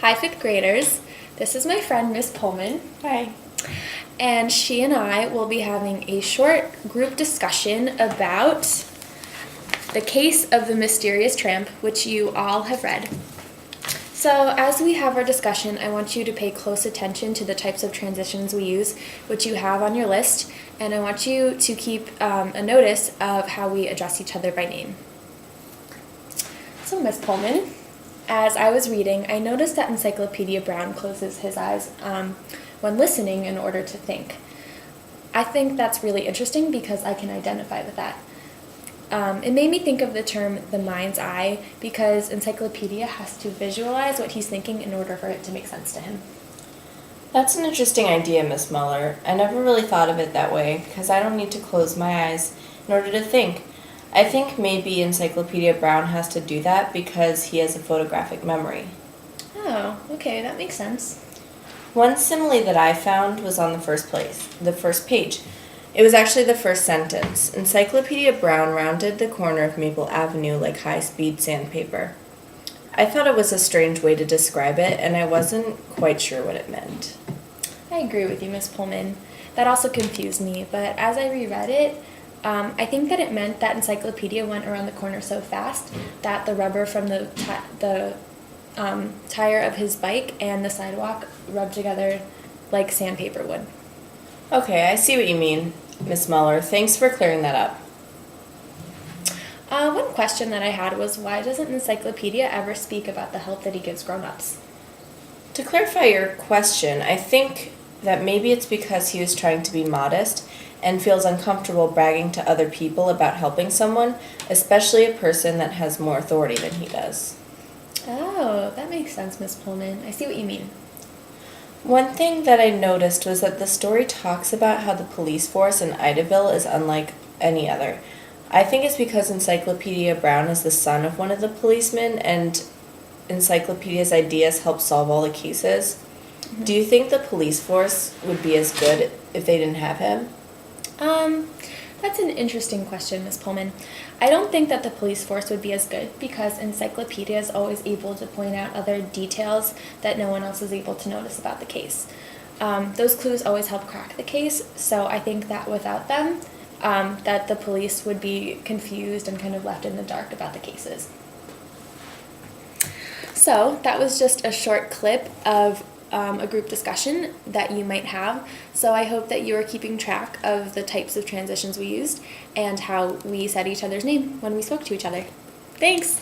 Hi, fifth graders. This is my friend, Miss Pullman. Hi. And she and I will be having a short group discussion about the case of the mysterious tramp, which you all have read. So as we have our discussion, I want you to pay close attention to the types of transitions we use, which you have on your list, and I want you to keep a notice of how we address each other by name. So Miss Pullman, as I was reading, I noticed that Encyclopedia Brown closes his eyes when listening in order to think. I think that's really interesting because I can identify with that. It made me think of the term the mind's eye because Encyclopedia has to visualize what he's thinking in order for it to make sense to him. That's an interesting idea, Miss Muller. I never really thought of it that way because I don't need to close my eyes in order to think. I think maybe Encyclopedia Brown has to do that because he has a photographic memory. Oh, okay, that makes sense. One simile that I found was on the first page. It was actually the first sentence. Encyclopedia Brown rounded the corner of Maple Avenue like high-speed sandpaper. I thought it was a strange way to describe it, and I wasn't quite sure what it meant. I agree with you, Miss Pullman. That also confused me, but as I reread it, I think that it meant that Encyclopedia went around the corner so fast that the rubber from the tire of his bike and the sidewalk rubbed together like sandpaper would. Okay, I see what you mean, Miss Muller. Thanks for clearing that up. One question that I had was, why doesn't Encyclopedia ever speak about the help that he gives grown-ups? To clarify your question, I think that maybe it's because he was trying to be modest and feels uncomfortable bragging to other people about helping someone, especially a person that has more authority than he does. Oh, that makes sense, Miss Pullman. I see what you mean. One thing that I noticed was that the story talks about how the police force in Idaville is unlike any other. I think it's because Encyclopedia Brown is the son of one of the policemen and Encyclopedia's ideas help solve all the cases. Mm-hmm. Do you think the police force would be as good if they didn't have him? That's an interesting question, Miss Pullman. I don't think that the police force would be as good because Encyclopedia is always able to point out other details that no one else is able to notice about the case. Those clues always help crack the case, so I think that without them, that the police would be confused and kind of left in the dark about the cases. So that was just a short clip of a group discussion that you might have. So I hope that you are keeping track of the types of transitions we used and how we said each other's name when we spoke to each other. Thanks!